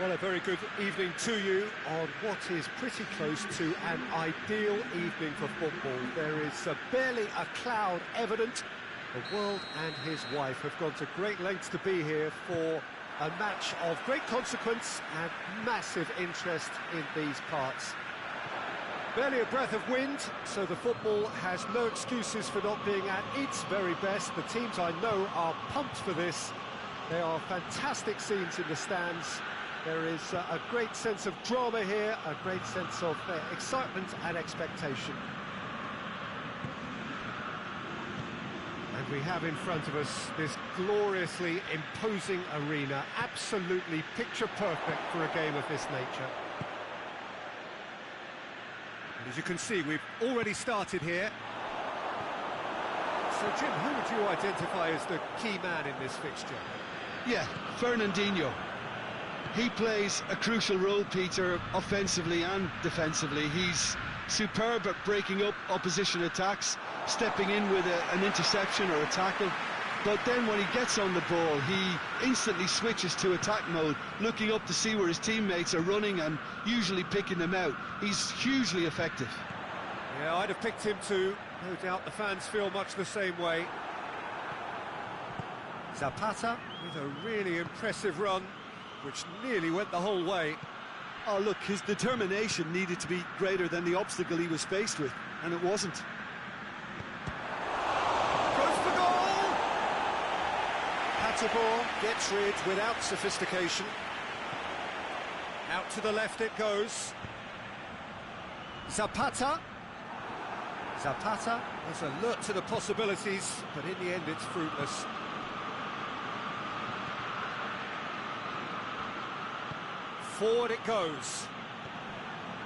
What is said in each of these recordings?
Well, a very good evening to you on what is pretty close to an ideal evening for football. There is barely a cloud evident. The world and his wife have gone to great lengths to be here for a match of great consequence and massive interest in these parts. Barely a breath of wind, so the football has no excuses for not being at its very best. The teams I know are pumped for this. There are fantastic scenes in the stands. There is a great sense of drama here, a great sense of excitement and expectation. And we have in front of us this gloriously imposing arena, absolutely picture perfect for a game of this nature. And as you can see, we've already started here. So Jim, who would you identify as the key man in this fixture? Yeah, Fernandinho. He plays a crucial role, Peter, offensively and defensively. He's superb at breaking up opposition attacks, stepping in with an interception or a tackle. But then when he gets on the ball, he instantly switches to attack mode, looking up to see where his teammates are running and usually picking them out. He's hugely effective. Yeah, I'd have picked him too. No doubt the fans feel much the same way. Zapata with a really impressive run, which nearly went the whole way. Oh, look, his determination needed to be greater than the obstacle he was faced with, and it wasn't. Goes for goal! Patabor gets rid without sophistication. Out to the left it goes. Zapata. Zapata was alert to the possibilities, but in the end it's fruitless. Forward it goes.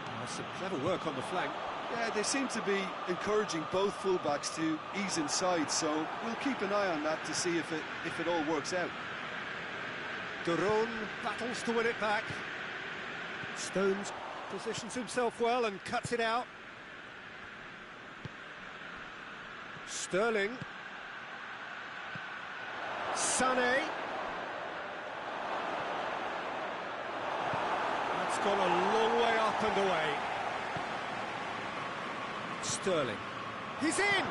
Oh, some clever work on the flank. Yeah, they seem to be encouraging both fullbacks to ease inside, so we'll keep an eye on that to see if it all works out. Duron battles to win it back. Stones positions himself well and cuts it out. Sterling. Sané. It's gone a long way up and away. Sterling. He's in!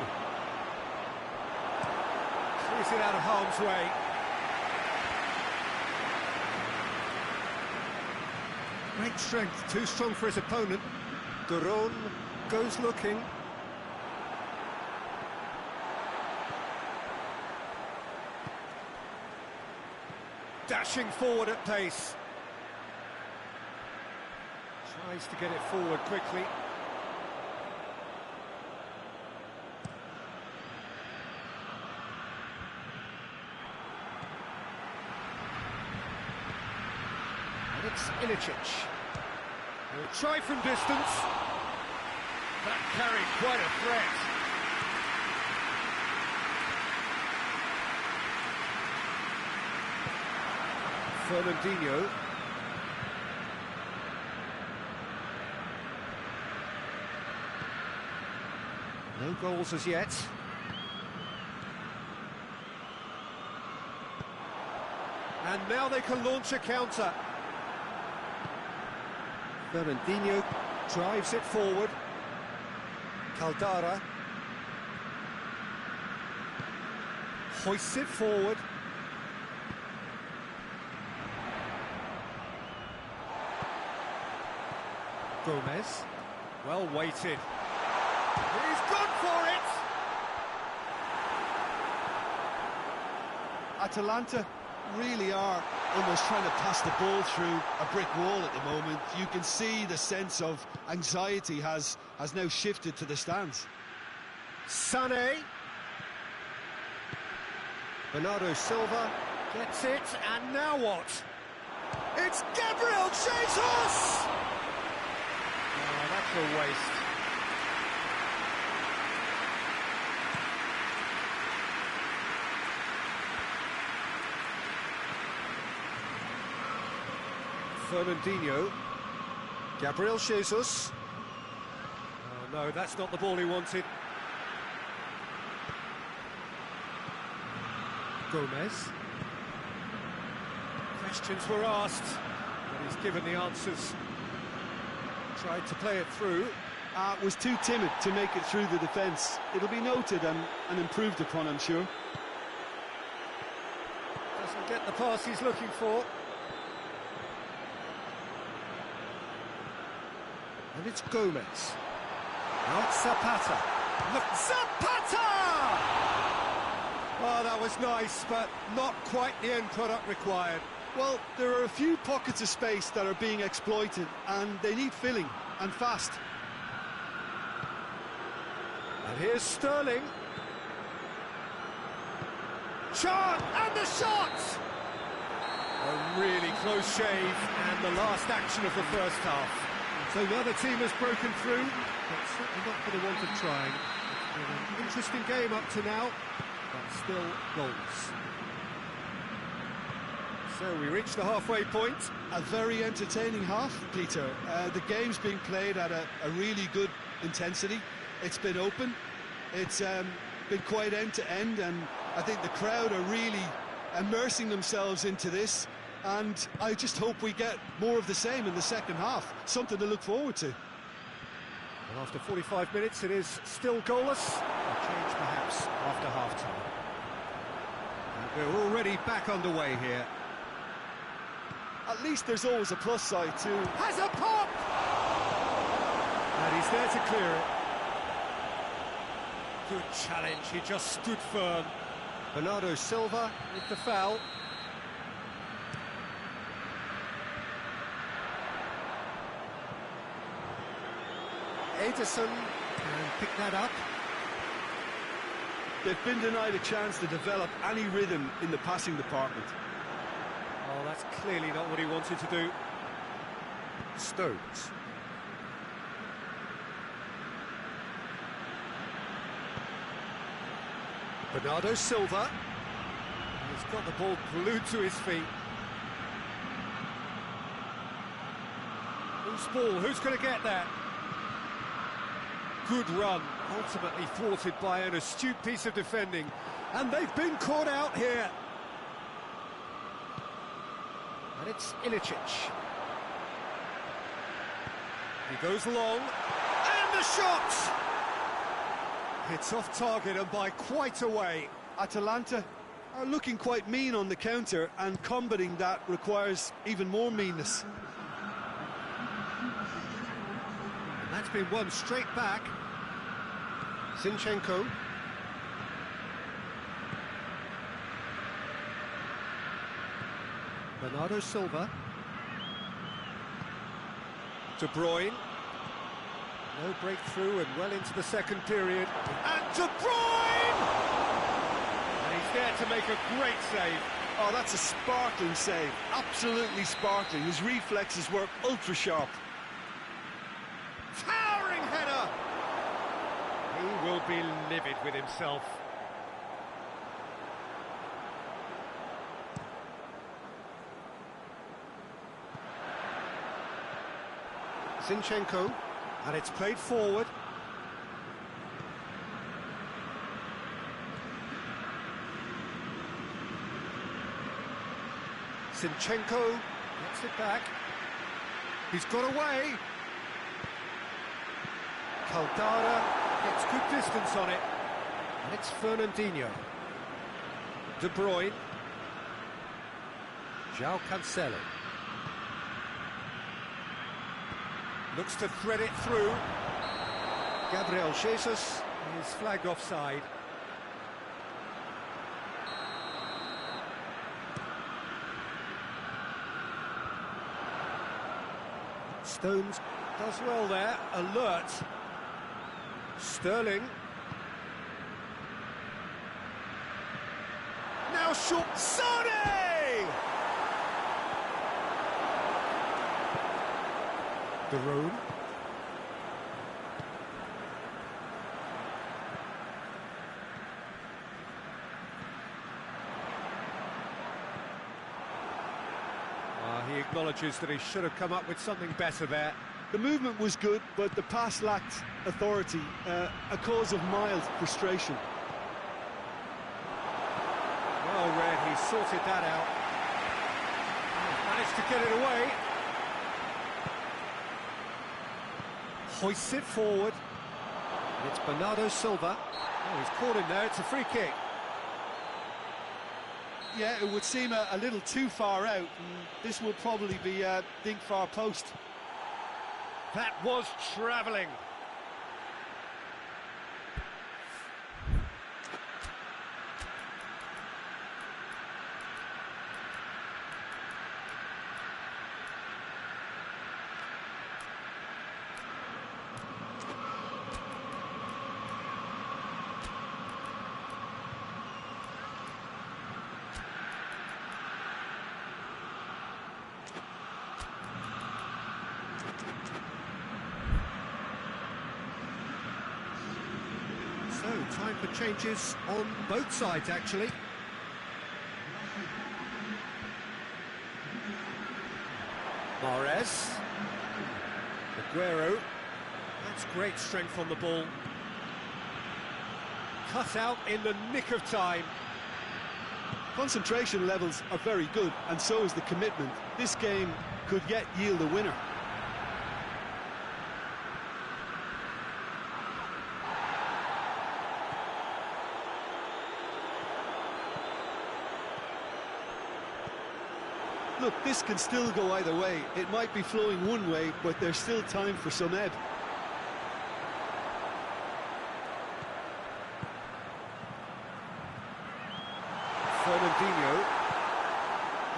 Clears it out of harm's way. Great strength, too strong for his opponent. Duron goes looking. Dashing forward at pace. Tries to get it forward quickly. And it's Ilicic. He'll try from distance. That carried quite a threat. Fernandinho. No goals as yet. And now they can launch a counter. Fernandinho drives it forward. Caldara hoists it forward. Gomez, well weighted. He's gone for it! Atalanta really are almost trying to pass the ball through a brick wall at the moment. You can see the sense of anxiety has now shifted to the stands. Sané. Bernardo Silva gets it, and now what? It's Gabriel Jesus! Oh, that's a waste. Fernandinho. Gabriel Jesus. Oh no, that's not the ball he wanted. Gomez. Questions were asked, but He's given the answers. Tried to play it through. Was too timid to make it through the defence. It'll be noted and improved upon, I'm sure. Doesn't get the pass he's looking for. And it's Gomez. Now it's Zapata. Look, Zapata! Oh, that was nice, but not quite the end product required. Well, there are a few pockets of space that are being exploited, and they need filling, and fast. And here's Sterling. Shot! And the shot! A really close shave, and the last action of the first half. So the other team has broken through, but certainly not for the want of trying. It's been an interesting game up to now, but still goals. So we reach the halfway point. A very entertaining half, Peter. The game's being played at a really good intensity. It's been open. It's been quite end-to-end, and I think the crowd are really immersing themselves into this. And I just hope we get more of the same in the second half. Something to look forward to. And after 45 minutes, it is still goalless. A change perhaps after half-time. And we're already back underway here. At least there's always a plus side too. Has a pop! And he's there to clear it. Good challenge, he just stood firm. Bernardo Silva with the foul. Ederson can pick that up. They've been denied a chance to develop any rhythm in the passing department. Oh, that's clearly not what he wanted to do. Stones. Bernardo Silva. He's got the ball glued to his feet. Who's ball? Who's going to get that? Good run, ultimately thwarted by an astute piece of defending. And they've been caught out here. And it's Ilicic. He goes long. And the shot! It's off target and by quite a way. Atalanta are looking quite mean on the counter, and combating that requires even more meanness. And that's been won straight back. Zinchenko. Bernardo Silva. De Bruyne. No breakthrough and well into the second period. And De Bruyne! And he's there to make a great save. Oh, that's a sparkling save. Absolutely sparkling. His reflexes were ultra sharp. Towering header! He will be livid with himself. Zinchenko, and it's played forward. Zinchenko gets it back. He's got away. Caldara gets good distance on it. And it's Fernandinho. De Bruyne. João Cancelo. Looks to thread it through. Gabriel Jesus is flagged offside. Stones does well there, alert. Sterling. Now short. Sane! De Roon. He acknowledges that he should have come up with something better there. The movement was good, but the pass lacked authority, a cause of mild frustration. Well read, he sorted that out. Managed to get it away. hoists it forward. And it's Bernardo Silva. Oh, he's caught him there, it's a free kick. Yeah, it would seem a little too far out, and this will probably be think far post. That was travelling. So, time for changes on both sides, actually. Mahrez. Aguero. That's great strength on the ball. Cut out in the nick of time. Concentration levels are very good, and so is the commitment. This game could yet yield a winner. Look, this can still go either way. It might be flowing one way, but there's still time for some ebb. Fernandinho.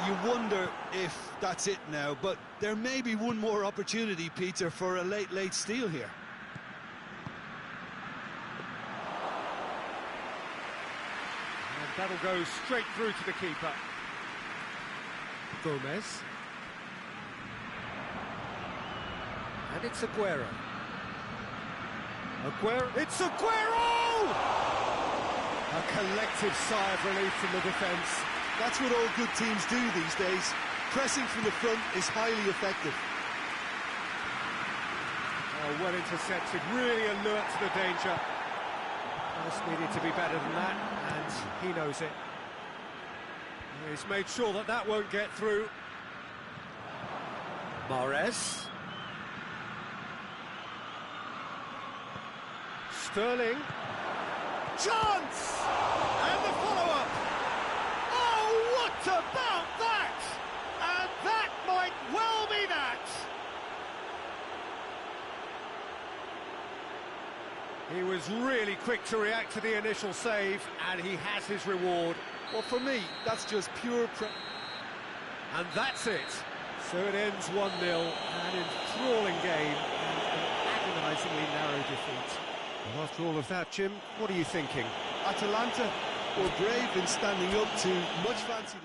You wonder if that's it now, but there may be one more opportunity, Peter, for a late steal here. And that'll go straight through to the keeper. Gomez. And it's Aguero. It's Aguero! A collective sigh of relief from the defence. That's what all good teams do these days. Pressing from the front is highly effective. Oh, well intercepted, really alert to the danger. Just needed to be better than that, and he knows it. He's made sure that that won't get through. Mahrez. Sterling. Chance! And the follow-up. Oh, what about that? And that might well be that. He was really quick to react to the initial save, and he has his reward. Well, for me, that's just pure And that's it. So it ends 1-0, an enthralling game, and an agonisingly narrow defeat. Well, after all of that, Jim, what are you thinking? Atalanta were brave in standing up to much fancy.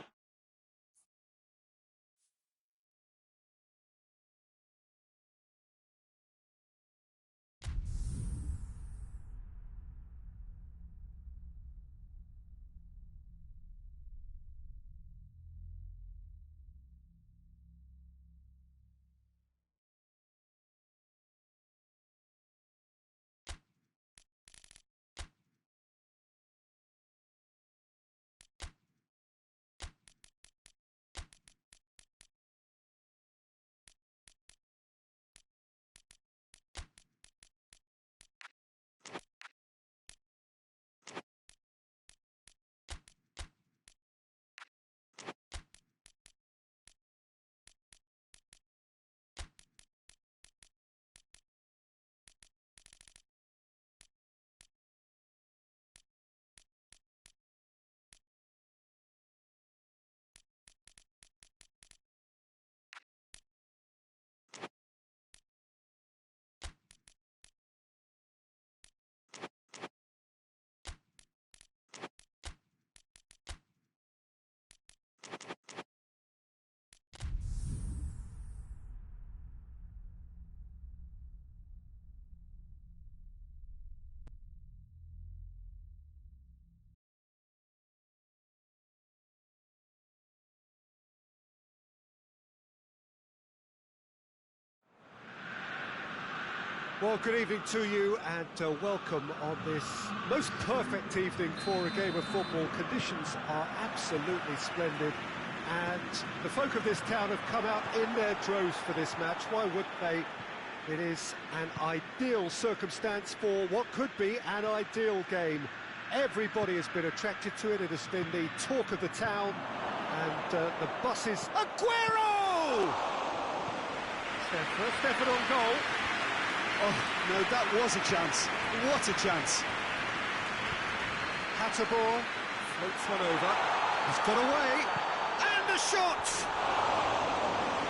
Well, good evening to you, and welcome on this most perfect evening for a game of football. Conditions are absolutely splendid, and the folk of this town have come out in their droves for this match. Why wouldn't they? It is an ideal circumstance for what could be an ideal game. Everybody has been attracted to it. It has been the talk of the town. And the buses... Aguero! First effort on goal. Oh, no, that was a chance. What a chance. Hatterbaugh floats one over. He's got away. And the shot!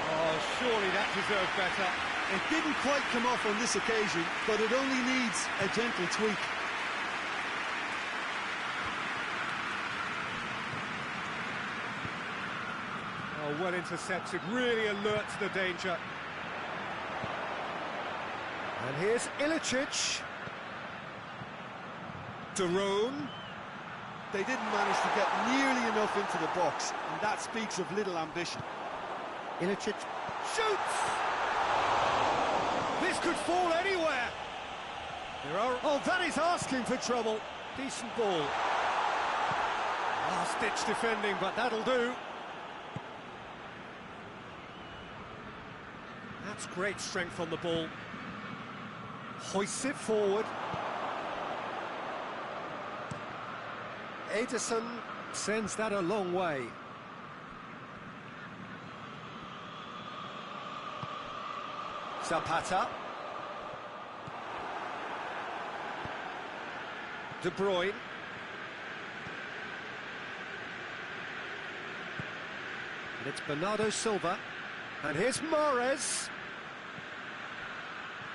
Oh, surely that deserved better. It didn't quite come off on this occasion, but it only needs a gentle tweak. Oh, well intercepted, really alert to the danger. And here's Ilicic. Derone. They didn't manage to get nearly enough into the box, and that speaks of little ambition. Ilicic shoots! This could fall anywhere. Oh, that is asking for trouble. Decent ball. Last-ditch defending, but that'll do. That's great strength on the ball. Hoists it forward. Ederson sends that a long way. Zapata. De Bruyne. And it's Bernardo Silva. And here's Mahrez.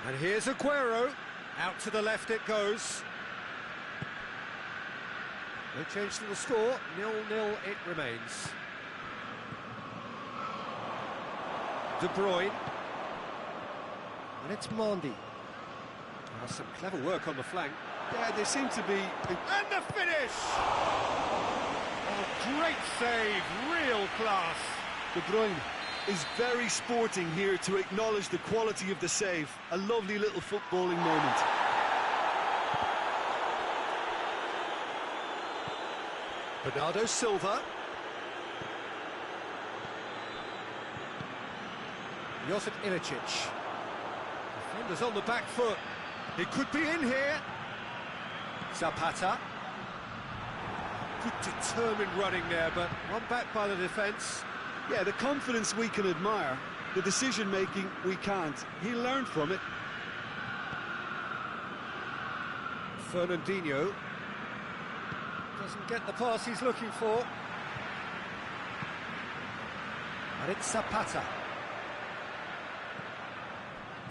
And here's Aguero. Out to the left it goes. No change to the score. 0-0 it remains. De Bruyne. And it's Mendy. Now some clever work on the flank. Yeah, they seem to be... And the finish! Oh, great save, real class. De Bruyne is very sporting here to acknowledge the quality of the save. A lovely little footballing moment. Bernardo Silva. Josip Ilicic. Defenders on the back foot. He could be in here. Zapata. Good determined running there, but one back by the defence. Yeah, the confidence we can admire, the decision-making we can't. He learned from it. Fernandinho doesn't get the pass he's looking for. And it's Zapata.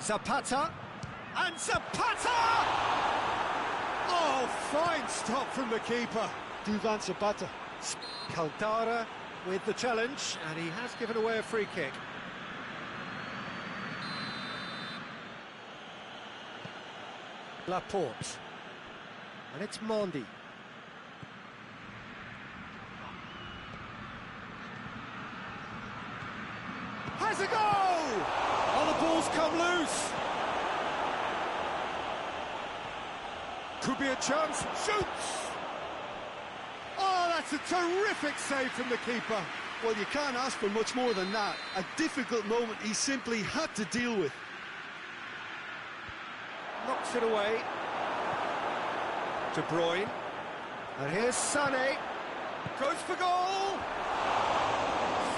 Zapata. And Zapata! Oh, fine stop from the keeper. Duvan Zapata. Caldara with the challenge, and he has given away a free kick. Laporte. And it's Mendy. Has a go! Oh, the ball's come loose. Could be a chance. Shoots! Oh, that's a terrific save from the keeper. Well, you can't ask for much more than that. A difficult moment he simply had to deal with. Knocks it away. De Bruyne. And here's Sané. Goes for goal!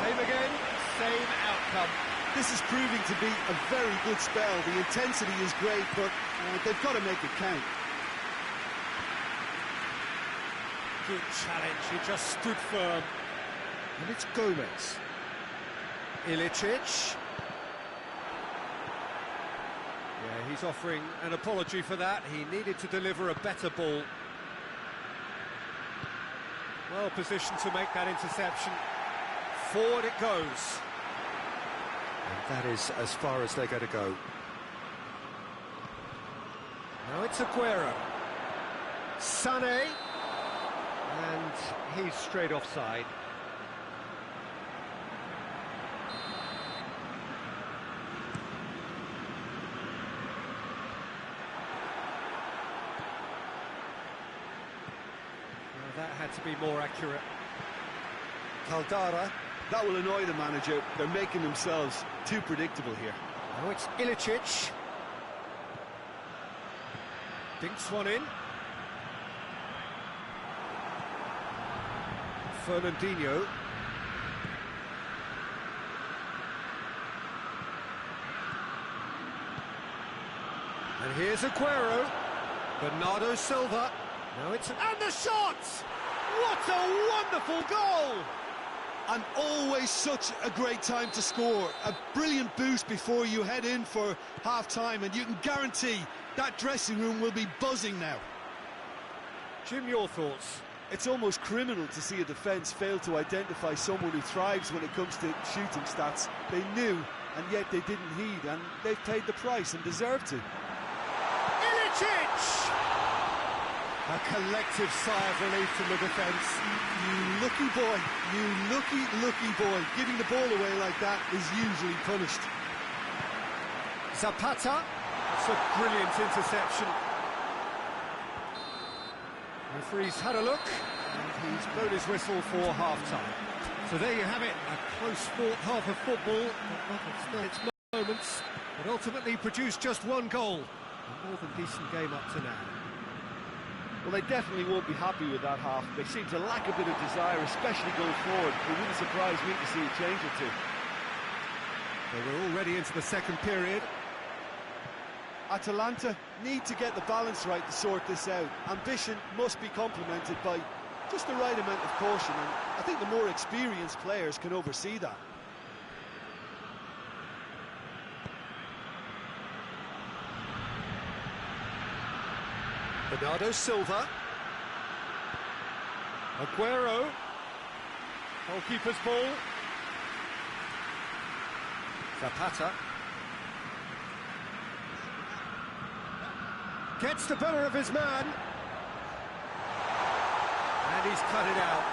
Same again, same outcome. This is proving to be a very good spell. The intensity is great, but they've got to make it count. Good challenge, he just stood firm. And it's Gomez. Ilicic. Yeah, he's offering an apology for that. He needed to deliver a better ball. Well positioned to make that interception. Forward it goes. And that is as far as they're going to go. Now it's Aguero. Sané. And he's straight offside. Well, that had to be more accurate. Caldara. That will annoy the manager. They're making themselves too predictable here. Now it's Ilicic. Dinks one in. Fernandinho. And here's Aguero. Bernardo Silva. Now it's... And the shot! What a wonderful goal! And always such a great time to score. A brilliant boost before you head in for half-time, and you can guarantee that dressing room will be buzzing now. Jim, your thoughts? It's almost criminal to see a defence fail to identify someone who thrives when it comes to shooting stats. They knew, and yet they didn't heed, and they've paid the price and deserve to. Ilicic! A collective sigh of relief from the defence. You lucky boy, you lucky boy. Giving the ball away like that is usually punished. Zapata. That's a brilliant interception. The referee's had a look, and he's blown his whistle for half-time. So there you have it, a close-fought half of football, but not its moments, but ultimately produced just one goal. A more than decent game up to now. Well, they definitely won't be happy with that half. They seem to lack a bit of desire, especially going forward. It wouldn't surprise me to see a change or two. So we're already into the second period. Atalanta need to get the balance right to sort this out. Ambition must be complemented by just the right amount of caution, and I think the more experienced players can oversee that. Bernardo Silva. Aguero. Goalkeeper's ball. Zapata. Gets the better of his man. And he's cut it out.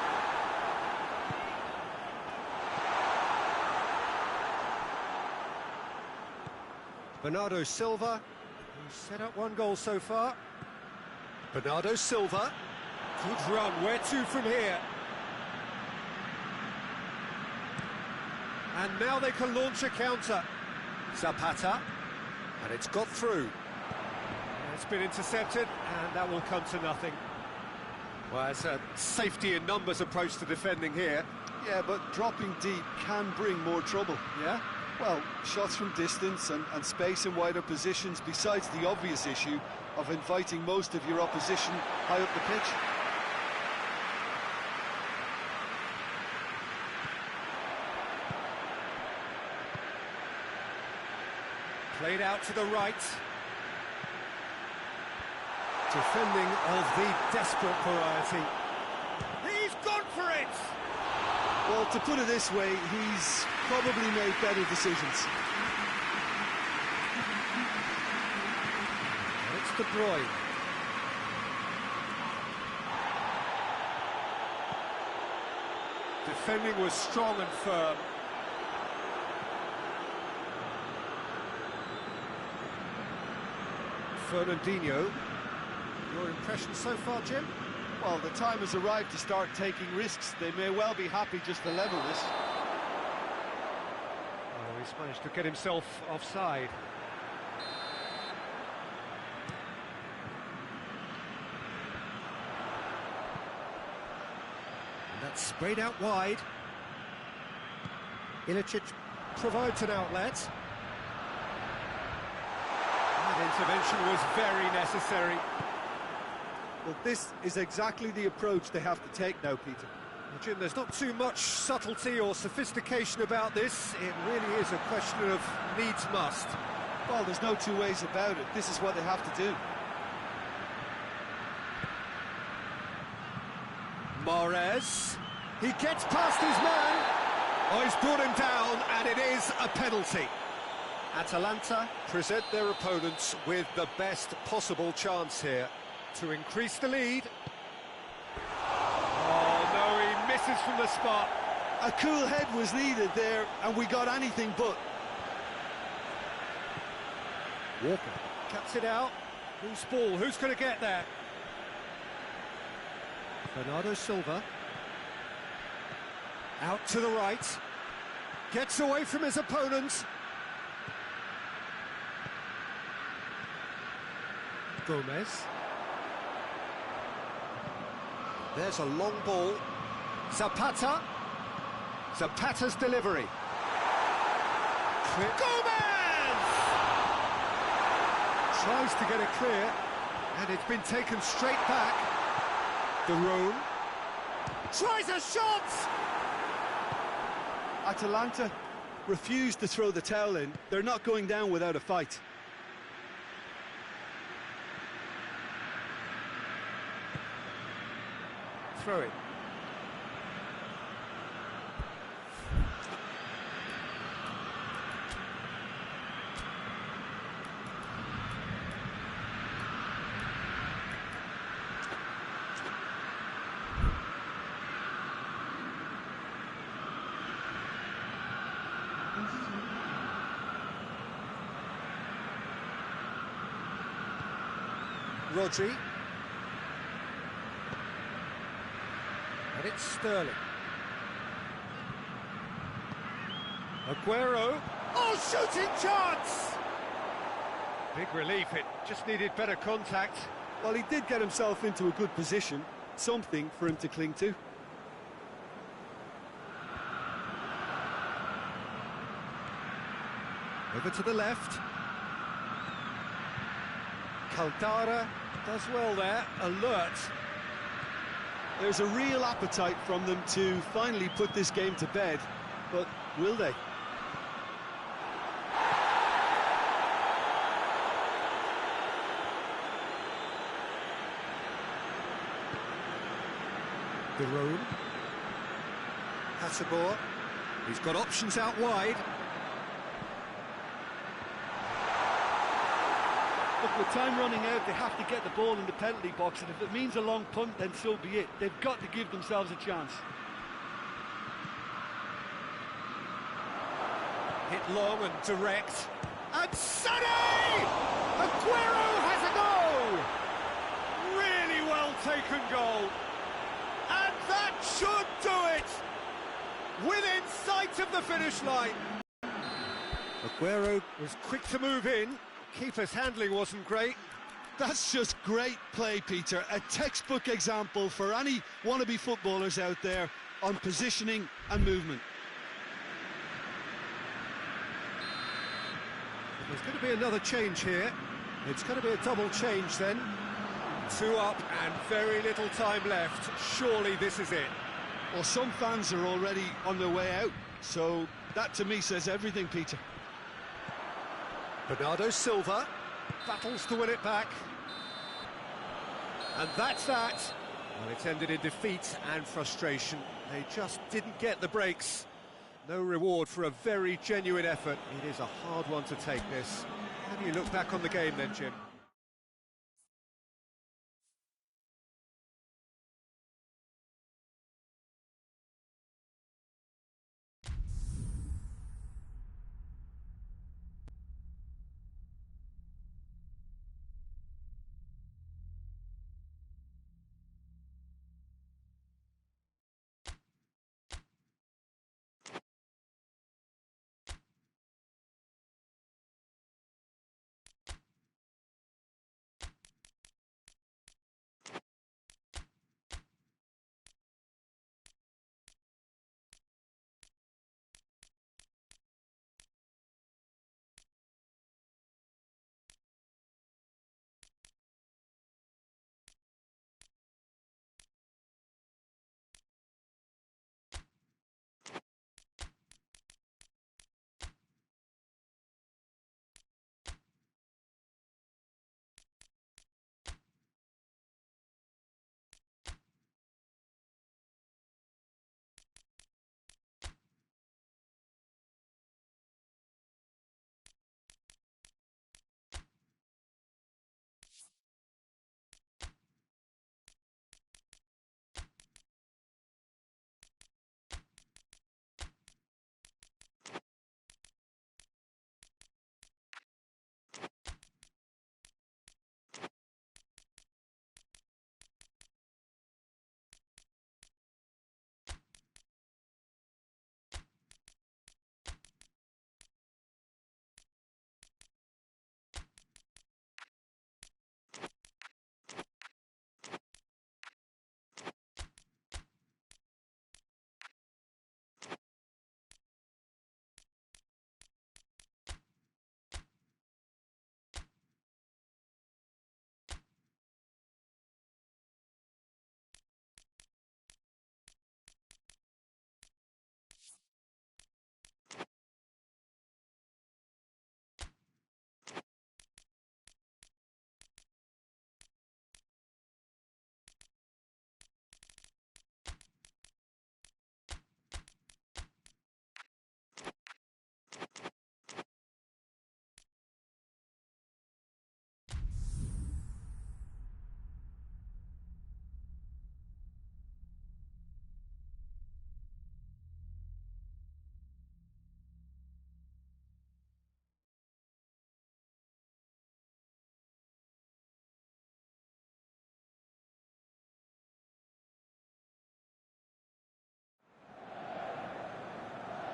Bernardo Silva, who's set up one goal so far. Bernardo Silva. Good run. Where to from here? And now they can launch a counter. Zapata. And it's got through. It's been intercepted, and that will come to nothing. Well, it's a safety in numbers approach to defending here. Yeah, but dropping deep can bring more trouble. Yeah? Well, shots from distance and space in wider positions, besides the obvious issue of inviting most of your opposition high up the pitch. Played out to the right. Defending of the desperate variety. He's gone for it! Well, to put it this way, he's probably made better decisions. It's De Bruyne. Defending was strong and firm. Fernandinho. Your impression so far, Jim? Well, the time has arrived to start taking risks. They may well be happy just to level this. Oh, he's managed to get himself offside. And that's sprayed out wide. Ilicic provides an outlet. That intervention was very necessary. Well, this is exactly the approach they have to take now, Peter. Well, Jim, there's not too much subtlety or sophistication about this. It really is a question of needs must. Well, there's no two ways about it. This is what they have to do. Mahrez. He gets past his man. Oh, he's brought him down, and it is a penalty. Atalanta present their opponents with the best possible chance here to increase the lead. Oh, no, he misses from the spot. A cool head was needed there, and we got anything but. Walker cuts it out. Who's ball? Who's going to get there? Bernardo Silva. Out to the right. Gets away from his opponent. Gomez. There's a long ball. Zapata. Zapata's delivery. Gomez! Tries to get it clear, and it's been taken straight back. De Roon tries a shot! Atalanta refused to throw the towel in. They're not going down without a fight. Throw it. Rodri. And it's Sterling. Aguero. Oh, shooting chance! Big relief, it just needed better contact. Well, he did get himself into a good position, something for him to cling to. Over to the left. Caldara does well there, alert. There's a real appetite from them to finally put this game to bed, but will they? De Roon. Hasebor. He's got options out wide. Look, with time running out, they have to get the ball in the penalty box, and if it means a long punt, then so be it. They've got to give themselves a chance. Hit long and direct. And Sonny! Aguero has a goal! Really well taken goal. And that should do it! Within sight of the finish line. Aguero was quick to move in. Keeper's handling wasn't great. That's just great play, Peter. A textbook example for any wannabe footballers out there on positioning and movement. There's going to be another change here. It's going to be a double change then. 2 up and very little time left. Surely this is it. Well, some fans are already on their way out, so that to me says everything, Peter. Bernardo Silva battles to win it back. And that's that. Well, it's ended in defeat and frustration. They just didn't get the breaks. No reward for a very genuine effort. It is a hard one to take, this. How do you look back on the game then, Jim?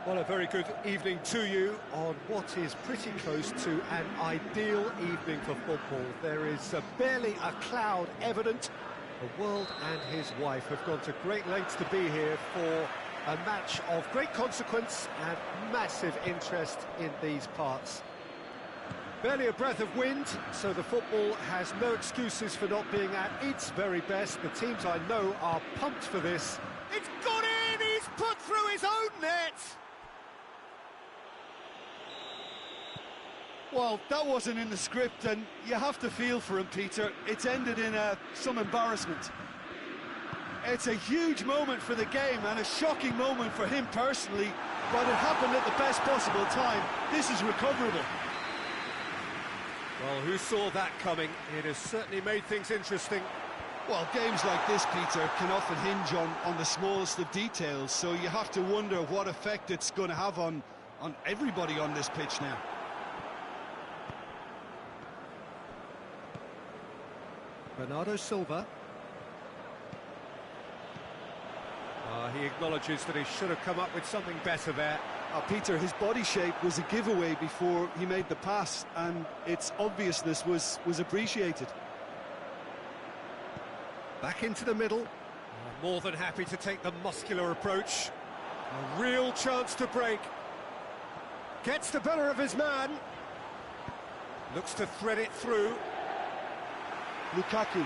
Well, a very good evening to you on what is pretty close to an ideal evening for football. There is barely a cloud evident. The world and his wife have gone to great lengths to be here for a match of great consequence and massive interest in these parts. Barely a breath of wind, so the football has no excuses for not being at its very best. The teams I know are pumped for this. It's gone in! He's put through his own net! Well, that wasn't in the script, and you have to feel for him, Peter. It's ended in some embarrassment. It's a huge moment for the game and a shocking moment for him personally, but it happened at the best possible time. This is recoverable. Well, who saw that coming? It has certainly made things interesting. Well, games like this, Peter, can often hinge on the smallest of details, so you have to wonder what effect it's going to have on everybody on this pitch now. Bernardo Silva. He acknowledges that he should have come up with something better there. Peter, his body shape was a giveaway before he made the pass, and its obviousness was appreciated. Back into the middle. More than happy to take the muscular approach. A real chance to break. Gets the better of his man. Looks to thread it through. Lukaku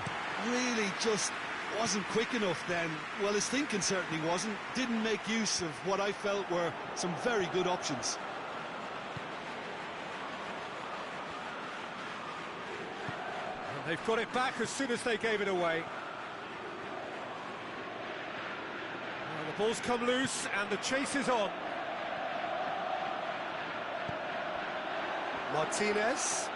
really just wasn't quick enough then. Well, his thinking certainly wasn't. Didn't make use of what I felt were some very good options. And they've got it back as soon as they gave it away. Well, the ball's come loose and the chase is on. Martinez.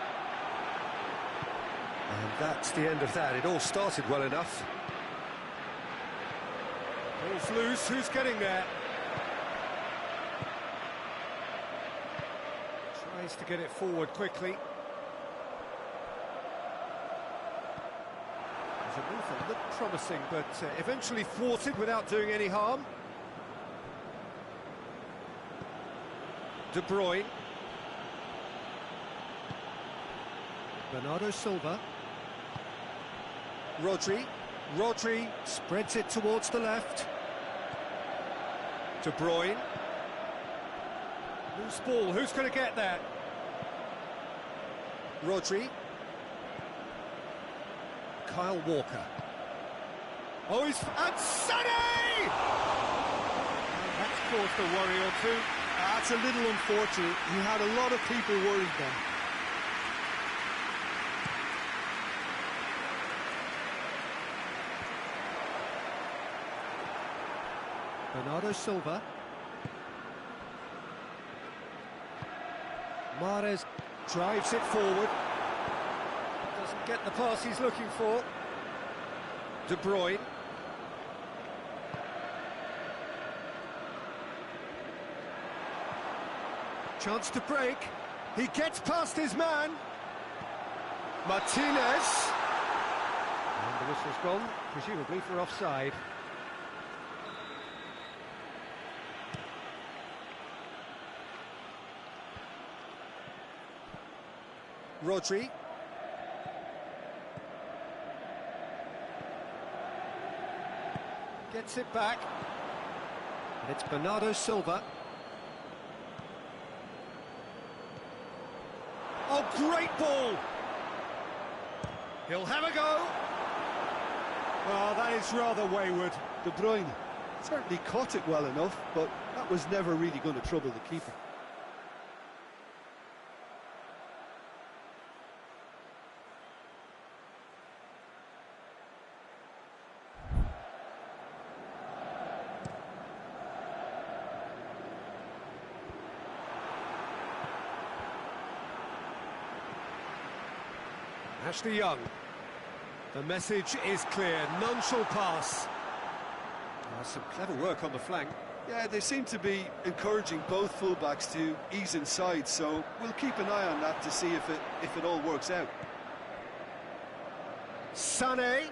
And that's the end of that. It all started well enough. Ball's loose, who's getting there? Tries to get it forward quickly. There's a move that looked promising, but eventually thwarted without doing any harm. De Bruyne. Bernardo Silva. Rodri spreads it towards the left. De Bruyne. Loose ball, who's going to get there? Rodri. Kyle Walker. Oh, he's... and Sané! That's caused a worry or two. That's a little unfortunate. He had a lot of people worried then. Bernardo Silva. Mahrez drives it forward. Doesn't get the pass he's looking for. De Bruyne. Chance to break. He gets past his man. Martinez. And the whistle's gone, presumably for offside. Rodri. Gets it back. And it's Bernardo Silva. Oh, great ball! He'll have a go. Well, that is rather wayward. De Bruyne certainly caught it well enough, but that was never really going to trouble the keeper. Ashley Young. The message is clear, none shall pass. Some clever work on the flank. Yeah, they seem to be encouraging both fullbacks to ease inside, so we'll keep an eye on that to see if it all works out. Sané.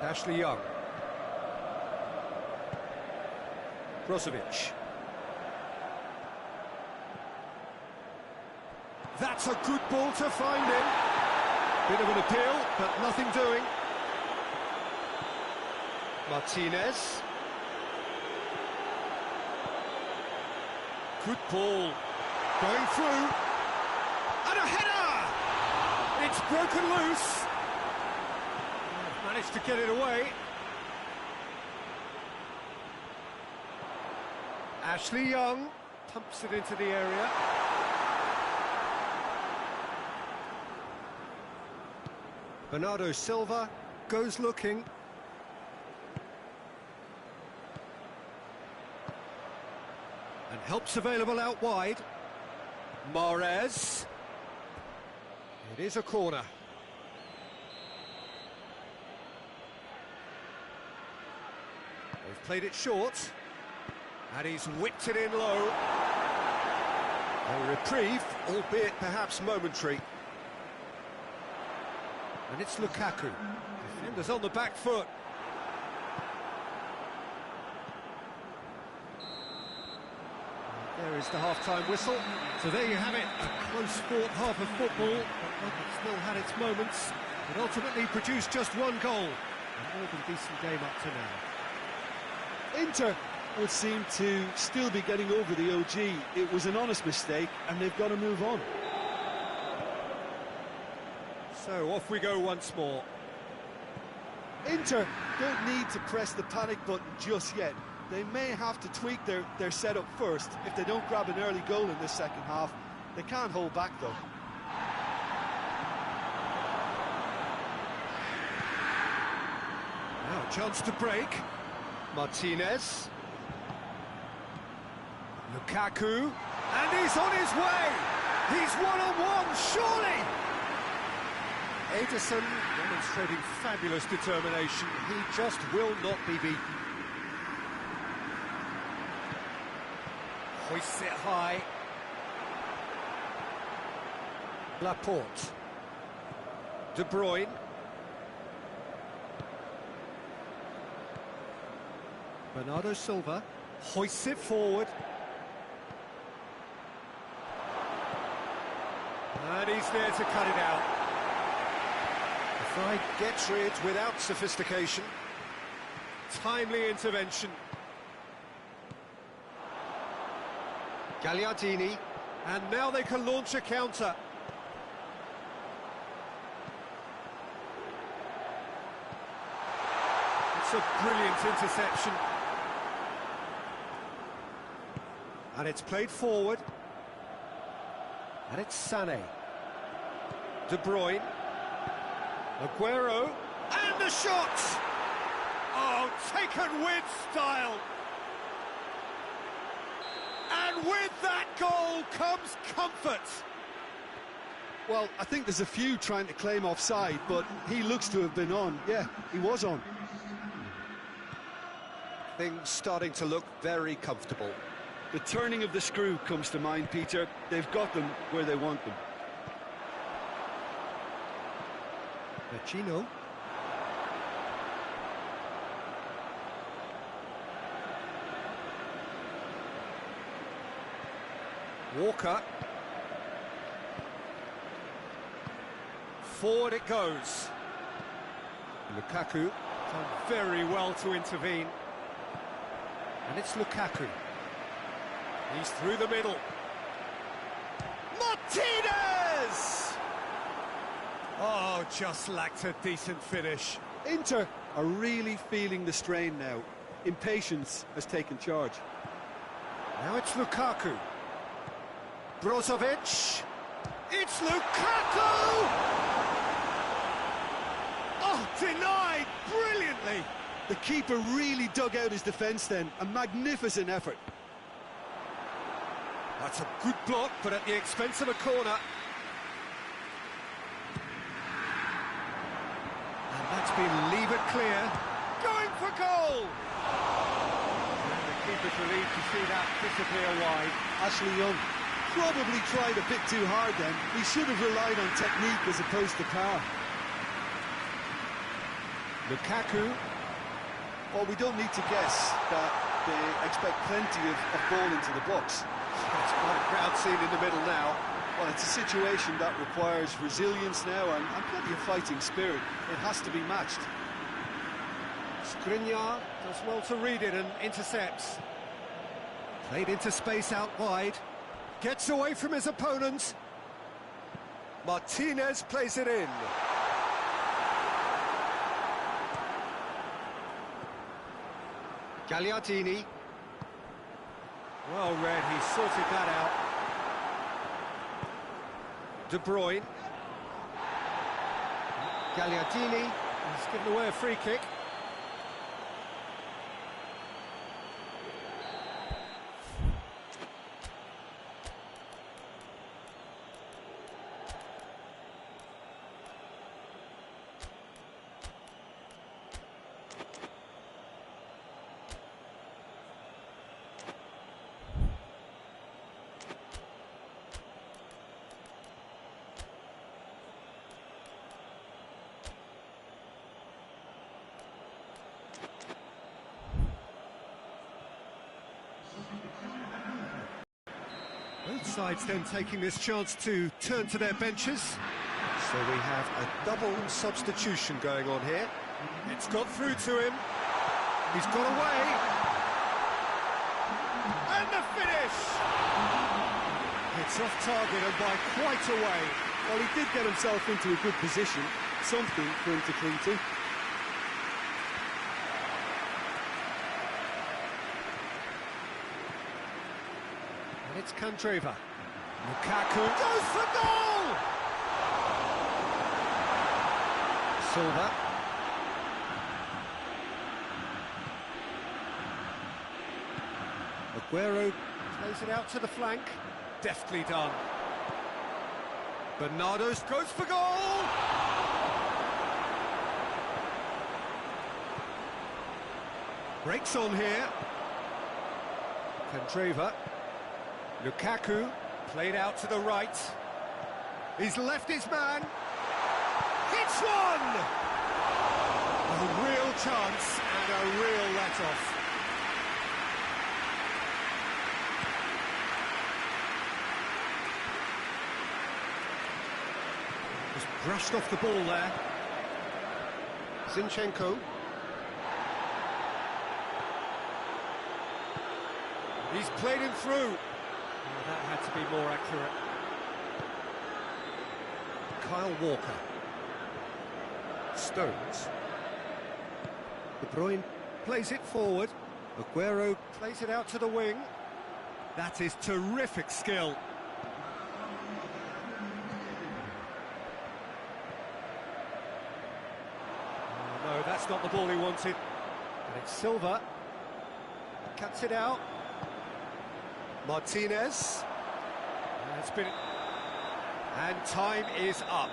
Ashley Young. Brozovic. That's a good ball to find him. Bit of an appeal, but nothing doing. Martinez. Good ball. Going through. And a header! It's broken loose. Managed to get it away. Ashley Young pumps it into the area. Bernardo Silva goes looking. And help's available out wide. Mahrez. It is a corner. They've played it short. And he's whipped it in low. A reprieve, albeit perhaps momentary. And it's Lukaku. Defenders on the back foot. There is the half-time whistle. So there you have it, a close-fought half of football, but one that still had its moments, but ultimately produced just one goal. A more than decent game up to now. Inter would seem to still be getting over the OG. It was an honest mistake, and they've got to move on. So off we go once more. Inter don't need to press the panic button just yet. They may have to tweak their setup first. If they don't grab an early goal in this second half, they can't hold back though. Now a chance to break. Martinez. Lukaku. And he's on his way! He's one-on-one, surely! Ederson demonstrating fabulous determination. He just will not be beaten. Hoists it high. Laporte. De Bruyne. Bernardo Silva hoists it forward. And he's there to cut it out. The Fry gets rid without sophistication. Timely intervention. Gagliardini, and now they can launch a counter. It's a brilliant interception. And it's played forward. And it's Sané. De Bruyne. Aguero. And the shot! Oh, taken with style! And with that goal comes comfort. Well, I think there's a few trying to claim offside, but he looks to have been on. Yeah, he was on. Things starting to look very comfortable. The turning of the screw comes to mind, Peter. They've got them where they want them. Vecino. Walker. Forward it goes. Lukaku done very well to intervene. And it's Lukaku. He's through the middle. Martinez! Oh, just lacked a decent finish. Inter are really feeling the strain now. Impatience has taken charge. Now it's Lukaku. Brozovic. It's Lukaku! Oh, denied brilliantly. The keeper really dug out his defence then. A magnificent effort. That's a good block, but at the expense of a corner. And that's been levered clear. Going for goal! And the keeper's relieved to see that disappear wide. Ashley Young probably tried a bit too hard then. He should have relied on technique as opposed to power. Lukaku. Well, we don't need to guess that they expect plenty of ball into the box. It's quite a crowd scene in the middle now. Well, it's a situation that requires resilience now and plenty of fighting spirit. It has to be matched. Skriniar does well to read it and intercepts. Played into space out wide. Gets away from his opponent. Martinez plays it in. Gagliardini. Well read, he sorted that out. De Bruyne. Gagliardini. He's given away a free kick. Both sides then taking this chance to turn to their benches. So we have a double substitution going on here. It's got through to him. He's got away. And the finish! It's off target and by quite a way. Well, he did get himself into a good position. Something for him to cling to. And it's Candreva. Lukaku goes for goal! Silva. Aguero plays it out to the flank. Deftly done. Bernardo's goes for goal! Breaks on here. Candreva. Lukaku, played out to the right. He's left his man. Hits one! A real chance and a real let-off. Just brushed off the ball there. Zinchenko. He's played him through. Oh, that had to be more accurate. Kyle Walker. Stones. De Bruyne plays it forward. Aguero plays it out to the wing. That is terrific skill. Oh, no, that's not the ball he wanted. And it's Silva. Cuts it out. Martinez. And time is up.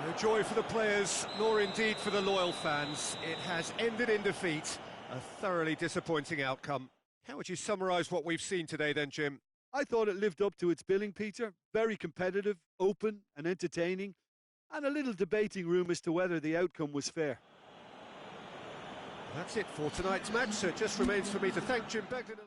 No joy for the players, nor indeed for the loyal fans. It has ended in defeat. A thoroughly disappointing outcome. How would you summarise what we've seen today then, Jim? I thought it lived up to its billing, Peter. Very competitive, open and entertaining, and a little debating room as to whether the outcome was fair. That's it for tonight's match, so it just remains for me to thank Jim Begden.